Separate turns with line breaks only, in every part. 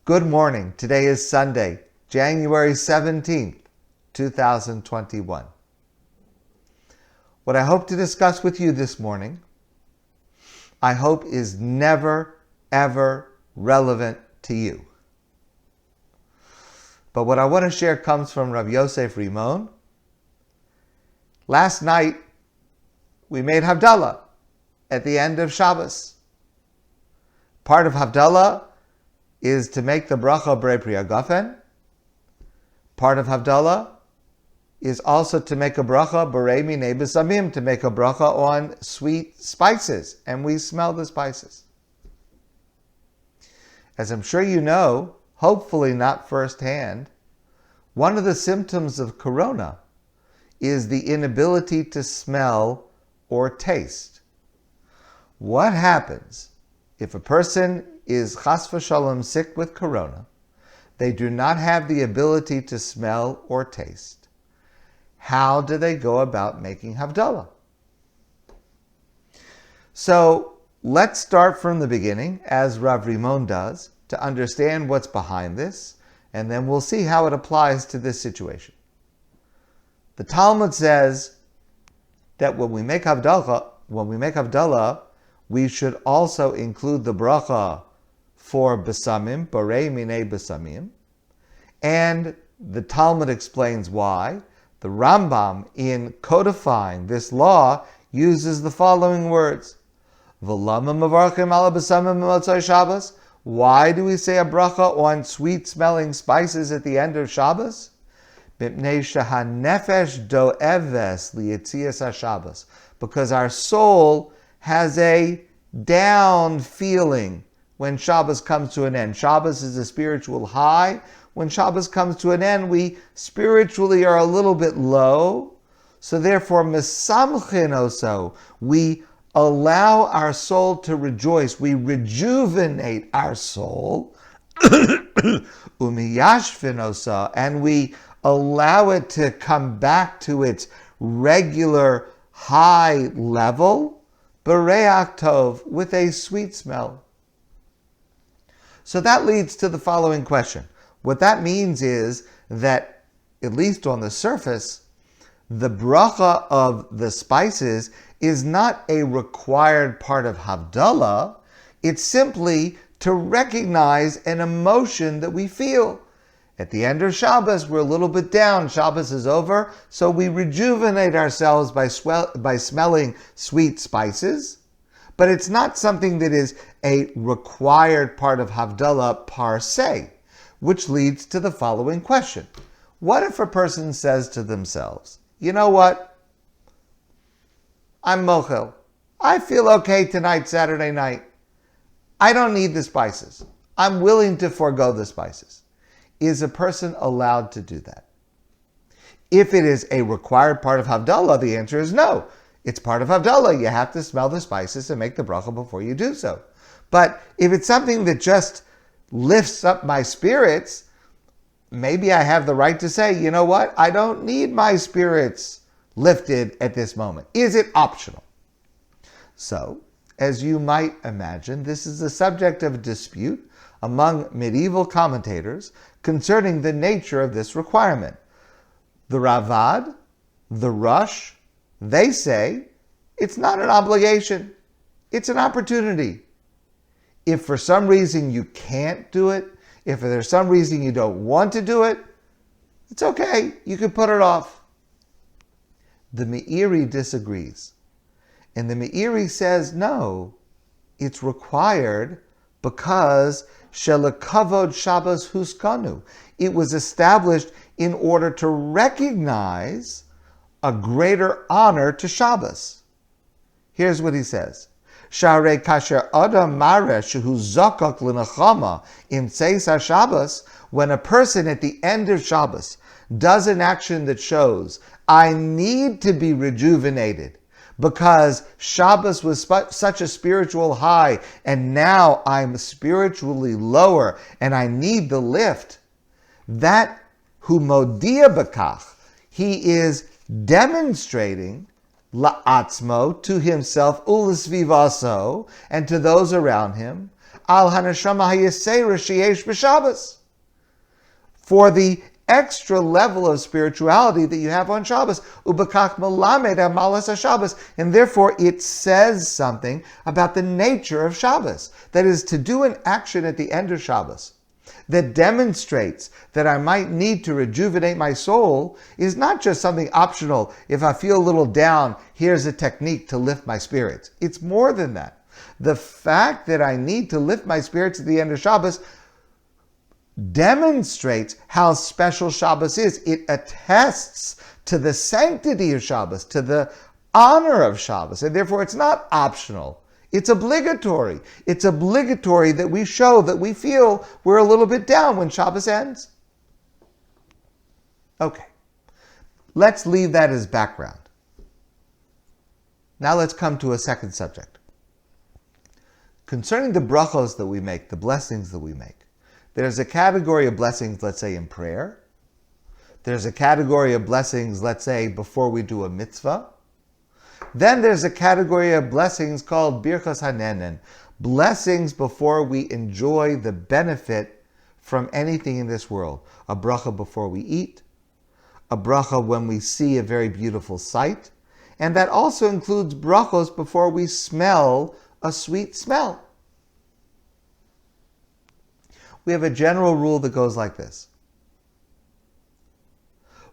Good morning. Today is Sunday, January 17th, 2021. What I hope to discuss with you this morning, I hope is never, ever relevant to you. But what I want to share comes from Rav Yosef Rimon. Last night, we made Havdalah at the end of Shabbos. Part of Havdalah is to make the bracha Borei Pri Hagafen. Part of Havdalah is also to make a bracha Borei Minei Besamim, to make a bracha on sweet spices, and we smell the spices. As I'm sure you know, hopefully not firsthand, one of the symptoms of corona is the inability to smell or taste. What happens if a person is chas v'shalom sick with corona? They do not have the ability to smell or taste. How do they go about making Havdalah? So let's start from the beginning, as Rav Rimon does, to understand what's behind this, and then we'll see how it applies to this situation. The Talmud says that when we make Havdalah, we should also include the bracha for besamim, Borei Minei Besamim, and the Talmud explains why. The Rambam, in codifying this law, uses the following words: V'lama mevarchim ala besamim b'motzei Shabbos. Why do we say a bracha on sweet-smelling spices at the end of Shabbos? Mipnei shehanefesh do'eves liyetzias haShabbos. Because our soul has a down feeling when Shabbos comes to an end. Shabbos is a spiritual high. When Shabbos comes to an end, we spiritually are a little bit low. So therefore, mesamchin oso, we allow our soul to rejoice. We rejuvenate our soul. Umiyashvin oso, and we allow it to come back to its regular high level. Bereach tov, with a sweet smell. So that leads to the following question. What that means is that, at least on the surface, the bracha of the spices is not a required part of Havdalah. It's simply to recognize an emotion that we feel. At the end of Shabbos, we're a little bit down. Shabbos is over, so we rejuvenate ourselves by smelling sweet spices. But it's not something that is a required part of Havdalah per se, which leads to the following question. What if a person says to themselves, you know what? I'm mochel. I feel okay tonight, Saturday night. I don't need the spices. I'm willing to forego the spices. Is a person allowed to do that? If it is a required part of Havdalah, the answer is no. It's part of Havdalah. You have to smell the spices and make the bracha before you do so. But if it's something that just lifts up my spirits, maybe I have the right to say, you know what? I don't need my spirits lifted at this moment. Is it optional? So, as you might imagine, this is the subject of dispute among medieval commentators concerning the nature of this requirement. The Ravad, the Rush, they say it's not an obligation, it's an opportunity. If for some reason you can't do it, if there's some reason you don't want to do it, it's okay, you can put it off. The Meiri disagrees. And the Meiri says, no, it's required because Shelakavod Shabbos Huskanu. It was established in order to recognize a greater honor to Shabbos. Here's what he says. Sharei kasher adam mare shehu zakak l'nechama im tzeis haShabbos. When a person at the end of Shabbos does an action that shows, I need to be rejuvenated because Shabbos was such a spiritual high, and now I'm spiritually lower, and I need the lift. That hu modia b'kach, he is demonstrating la'atzmo, to himself, u'lesvivaso, and to those around him, al haneshama hayesera sheyesh b'Shabbos. For the extra level of spirituality that you have on Shabbos, ubakach melamed amalas haShabbos, and therefore it says something about the nature of Shabbos. That is, to do an action at the end of Shabbos that demonstrates that I might need to rejuvenate my soul is not just something optional. If I feel a little down, here's a technique to lift my spirits. It's more than that. The fact that I need to lift my spirits at the end of Shabbos demonstrates how special Shabbos is. It attests to the sanctity of Shabbos, to the honor of Shabbos, and therefore it's not optional. It's obligatory. It's obligatory that we show that we feel we're a little bit down when Shabbos ends. Okay, let's leave that as background. Now let's come to a second subject. Concerning the brachos that we make, the blessings that we make, there's a category of blessings, let's say, in prayer. There's a category of blessings, let's say, before we do a mitzvah. Then there's a category of blessings called birchas hanenen, blessings before we enjoy the benefit from anything in this world. A bracha before we eat, a bracha when we see a very beautiful sight, and that also includes brachos before we smell a sweet smell. We have a general rule that goes like this.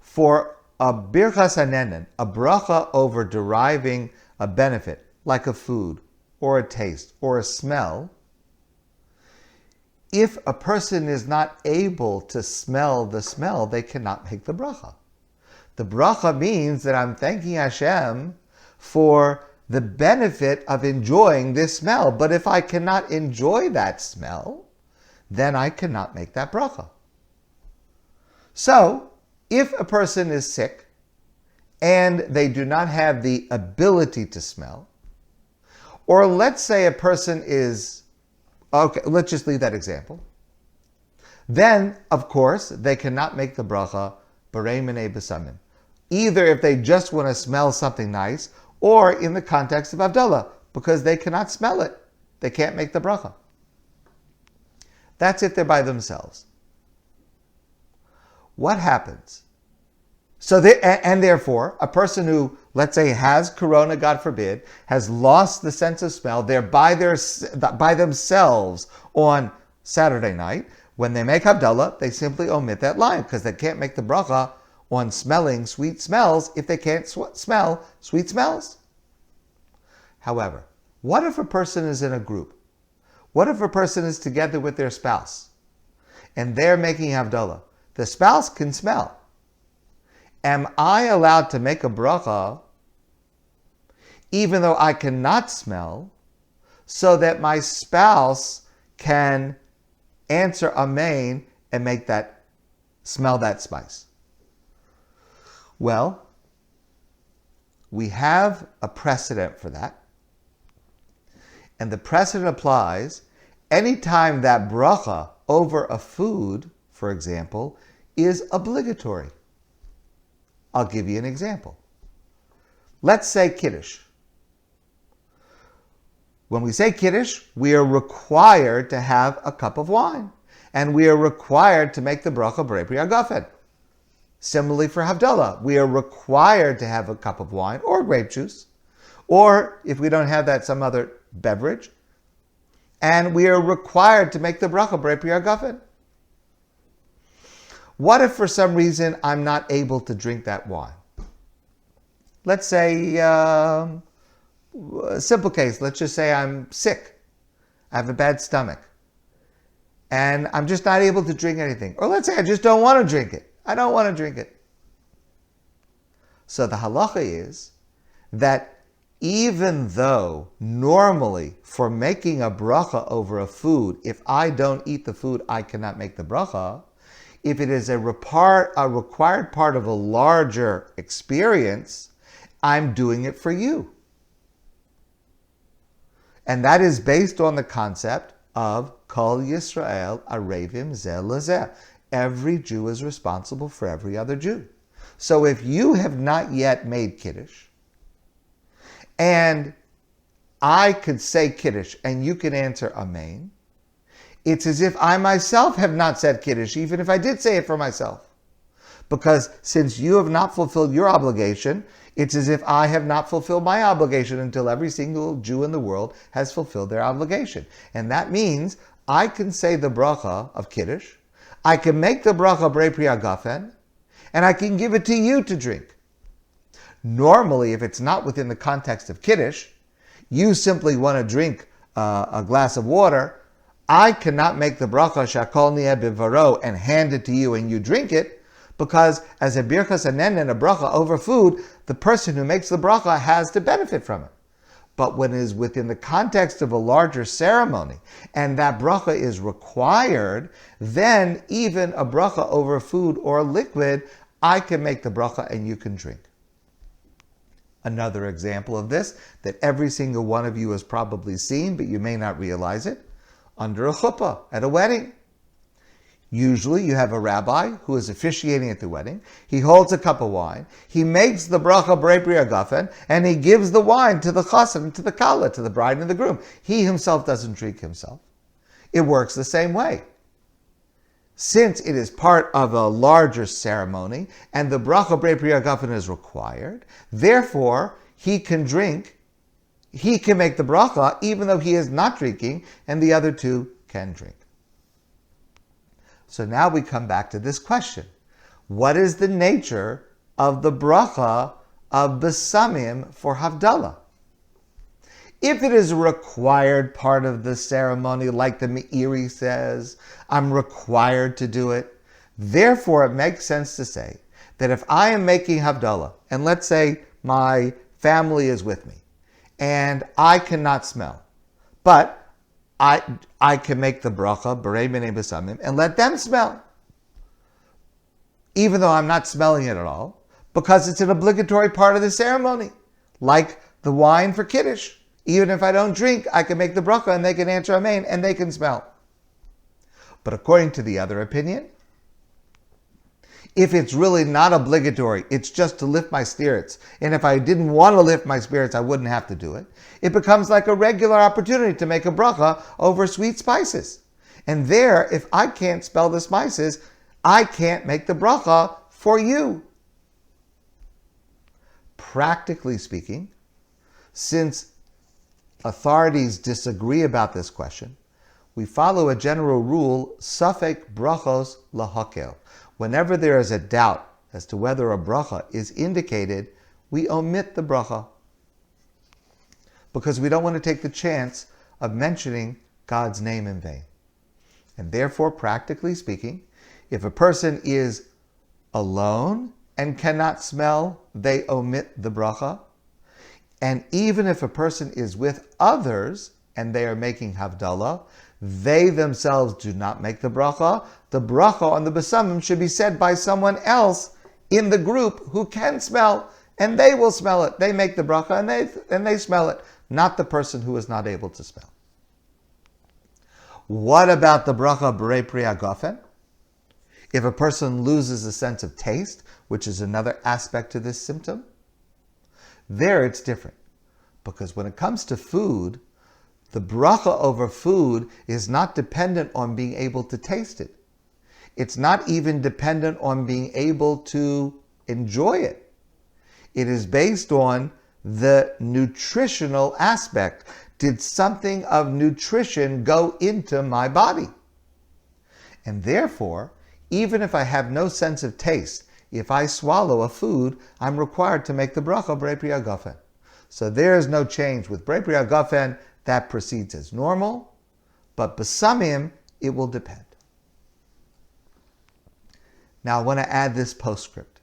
For a birchas hanenen, a bracha over deriving a benefit, like a food, or a taste, or a smell, if a person is not able to smell the smell, they cannot make the bracha. The bracha means that I'm thanking Hashem for the benefit of enjoying this smell. But if I cannot enjoy that smell, then I cannot make that bracha. So, if a person is sick and they do not have the ability to smell, or let's say a person is, okay, let's just leave that example, then, of course, they cannot make the bracha b'rei minei besamim. Either if they just want to smell something nice, or in the context of Havdalah, because they cannot smell it. They can't make the bracha. That's if they're by themselves. What happens? And therefore, a person who, let's say, has corona, God forbid, has lost the sense of smell, they're by themselves on Saturday night. When they make Havdalah, they simply omit that line because they can't make the bracha on smelling sweet smells if they can't smell sweet smells. However, what if a person is in a group? What if a person is together with their spouse and they're making Havdalah? The spouse can smell. Am I allowed to make a bracha even though I cannot smell so that my spouse can answer amen and make that, smell that spice? Well, we have a precedent for that. And the precedent applies anytime that bracha over a food, for example, is obligatory. I'll give you an example. Let's say Kiddush. When we say Kiddush, we are required to have a cup of wine. And we are required to make the bracha b'rei pri hagafen. Similarly for Havdalah, we are required to have a cup of wine or grape juice, or if we don't have that, some other beverage. And we are required to make the bracha b'rei pri hagafen. What if for some reason I'm not able to drink that wine? Let's say, a simple case, let's just say I'm sick. I have a bad stomach. And I'm just not able to drink anything. Or let's say I just don't want to drink it. I don't want to drink it. So the halacha is that even though normally for making a bracha over a food, if I don't eat the food, I cannot make the bracha. If it is a required part of a larger experience, I'm doing it for you. And that is based on the concept of Kol Yisrael Arevim Zeh Lezeh. Every Jew is responsible for every other Jew. So if you have not yet made Kiddush, and I could say Kiddush, and you can answer Amen, It's as if I myself have not said Kiddush, even if I did say it for myself. Because since you have not fulfilled your obligation, it's as if I have not fulfilled my obligation until every single Jew in the world has fulfilled their obligation. And that means I can say the bracha of Kiddush, I can make the bracha Brei Pri Hagafen, and I can give it to you to drink. Normally, if it's not within the context of Kiddush, you simply want to drink a glass of water, I cannot make the bracha Shakol Niyeh Bivaro and hand it to you and you drink it, because as a birchas hanen and a bracha over food, the person who makes the bracha has to benefit from it. But when it is within the context of a larger ceremony, and that bracha is required, then even a bracha over food or liquid, I can make the bracha and you can drink. Another example of this that every single one of you has probably seen, but you may not realize it, under a chuppah at a wedding. Usually you have a rabbi who is officiating at the wedding. He holds a cup of wine. He makes the bracha Brei Pri Hagafen, and he gives the wine to the chassan, to the kala, to the bride and the groom. He himself doesn't drink himself. It works the same way. Since it is part of a larger ceremony, and the bracha Brei Pri Hagafen is required, therefore he can drink, he can make the bracha even though he is not drinking, and the other two can drink. So now we come back to this question. What is the nature of the bracha of besamim for Havdalah? If it is a required part of the ceremony, like the Meiri says, I'm required to do it, therefore it makes sense to say that if I am making Havdalah, and let's say my family is with me, and I cannot smell, but I can make the bracha, Berei B'nei Besamim, and let them smell. Even though I'm not smelling it at all, because it's an obligatory part of the ceremony, like the wine for Kiddush. Even if I don't drink, I can make the bracha and they can answer Amen and they can smell. But according to the other opinion, if it's really not obligatory, it's just to lift my spirits, and if I didn't want to lift my spirits, I wouldn't have to do it, it becomes like a regular opportunity to make a bracha over sweet spices. And there, if I can't spell the spices, I can't make the bracha for you. Practically speaking, since authorities disagree about this question, we follow a general rule, Safek brachos lahakel. Whenever there is a doubt as to whether a bracha is indicated, we omit the bracha, because we don't want to take the chance of mentioning God's name in vain. And therefore, practically speaking, if a person is alone and cannot smell, they omit the bracha. And even if a person is with others and they are making Havdalah, they themselves do not make the bracha. The bracha on the besamim should be said by someone else in the group who can smell, and they will smell it. They make the bracha and they smell it, not the person who is not able to smell. What about the bracha Berei Pri Hagafen? If a person loses a sense of taste, which is another aspect to this symptom, there it's different. Because when it comes to food, the bracha over food is not dependent on being able to taste it. It's not even dependent on being able to enjoy it. It is based on the nutritional aspect. Did something of nutrition go into my body? And therefore, even if I have no sense of taste, if I swallow a food, I'm required to make the bracha Berei Pri Hagafen. So there is no change. With Berei Pri Hagafen, that proceeds as normal, but besamim, it will depend. Now I want to add this postscript.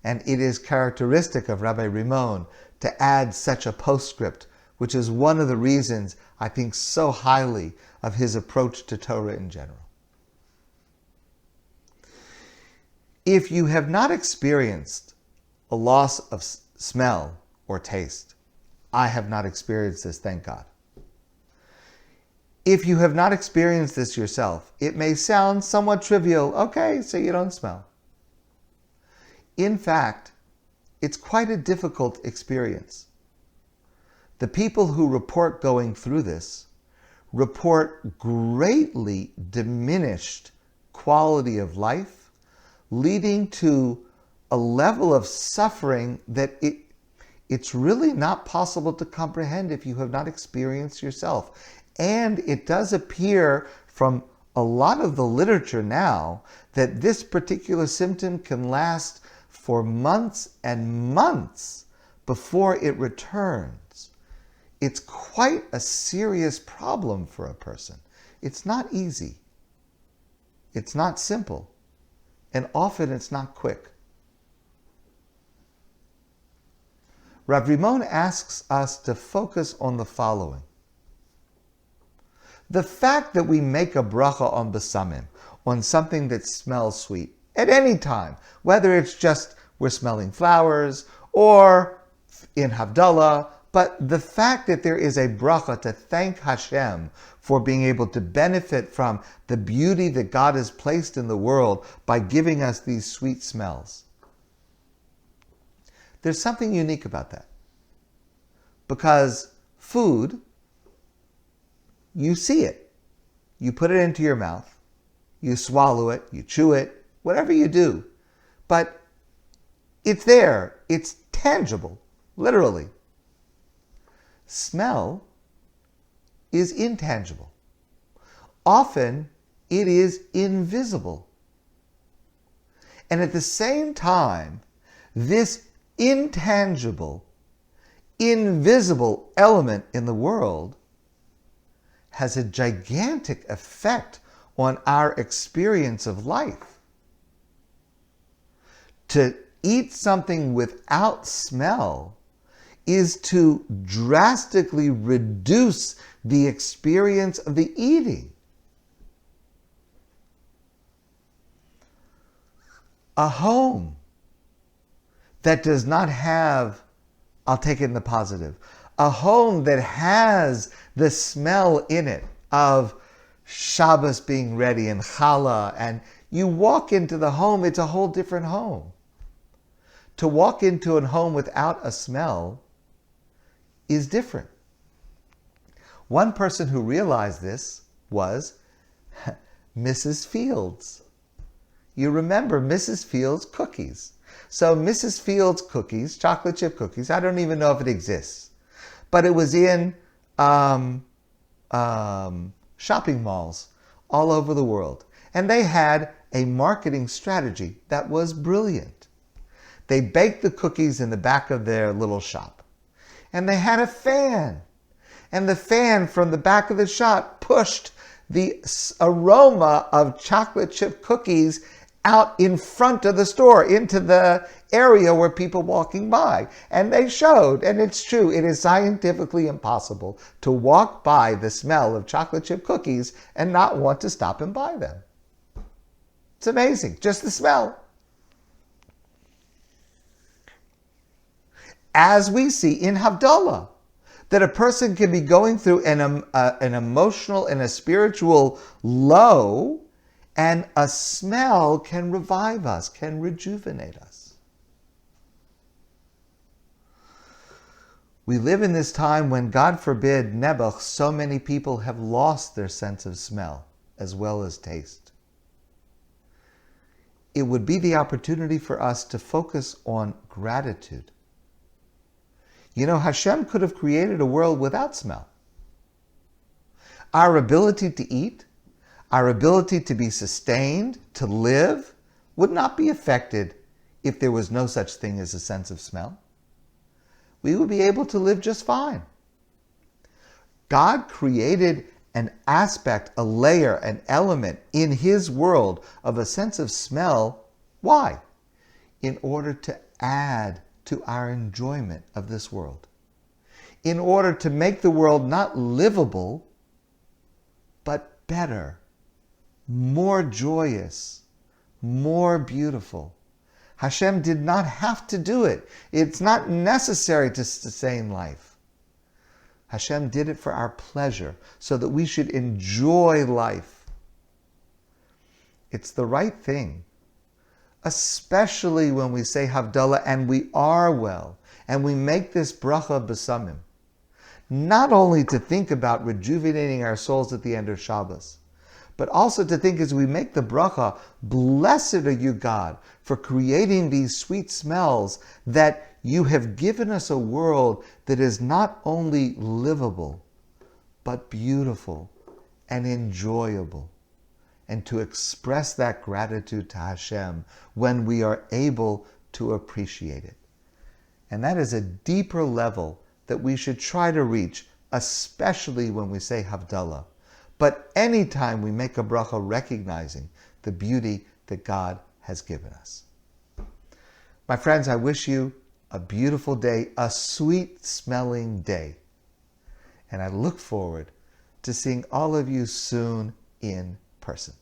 And it is characteristic of Rabbi Rimon to add such a postscript, which is one of the reasons I think so highly of his approach to Torah in general. If you have not experienced a loss of smell or taste, I have not experienced this, thank God. If you have not experienced this yourself, it may sound somewhat trivial. Okay, so you don't smell. In fact, it's quite a difficult experience. The people who report going through this report greatly diminished quality of life, leading to a level of suffering that it's really not possible to comprehend if you have not experienced yourself. And it does appear from a lot of the literature now that this particular symptom can last for months and months before it returns. It's quite a serious problem for a person. It's not easy. It's not simple. And often it's not quick. Rav Rimon asks us to focus on the following. The fact that we make a bracha on besamim, on something that smells sweet, at any time, whether it's just we're smelling flowers or in Havdalah, but the fact that there is a bracha to thank Hashem for being able to benefit from the beauty that God has placed in the world by giving us these sweet smells. There's something unique about that. Because food, you see it. You put it into your mouth. You swallow it. You chew it. Whatever you do. But it's there. It's tangible. Literally. Smell is intangible. Often, it is invisible. And at the same time, this intangible, invisible element in the world has a gigantic effect on our experience of life. To eat something without smell is to drastically reduce the experience of the eating. A home that does not have, I'll take it in the positive, a home that has the smell in it of Shabbos being ready and challah, and you walk into the home, it's a whole different home. To walk into a home without a smell is different. One person who realized this was Mrs. Fields. You remember Mrs. Fields cookies. So Mrs. Fields cookies, chocolate chip cookies, I don't even know if it exists, but it was in shopping malls all over the world. And they had a marketing strategy that was brilliant. They baked the cookies in the back of their little shop. And they had a fan. And the fan from the back of the shop pushed the aroma of chocolate chip cookies out in front of the store, into the area where people walking by. And they showed, and it's true, it is scientifically impossible to walk by the smell of chocolate chip cookies and not want to stop and buy them. It's amazing, just the smell. As we see in Havdalah, that a person can be going through an emotional and a spiritual low, and a smell can revive us, can rejuvenate us. We live in this time when, God forbid, Nebuch, so many people have lost their sense of smell as well as taste. It would be the opportunity for us to focus on gratitude. You know, Hashem could have created a world without smell. Our ability to eat, our ability to be sustained, to live, would not be affected if there was no such thing as a sense of smell. We would be able to live just fine. God created an aspect, a layer, an element in His world of a sense of smell. Why? In order to add to our enjoyment of this world. In order to make the world not livable, but better, more joyous, more beautiful. Hashem did not have to do it. It's not necessary to sustain life. Hashem did it for our pleasure, so that we should enjoy life. It's the right thing, especially when we say Havdalah and we are well, and we make this bracha besamim. not only to think about rejuvenating our souls at the end of Shabbos, but also to think as we make the bracha, blessed are you, God, for creating these sweet smells, that you have given us a world that is not only livable, but beautiful and enjoyable. And to express that gratitude to Hashem when we are able to appreciate it. And that is a deeper level that we should try to reach, especially when we say Havdalah. But anytime we make a bracha recognizing the beauty that God has given us. My friends, I wish you a beautiful day, a sweet-smelling day. And I look forward to seeing all of you soon in person.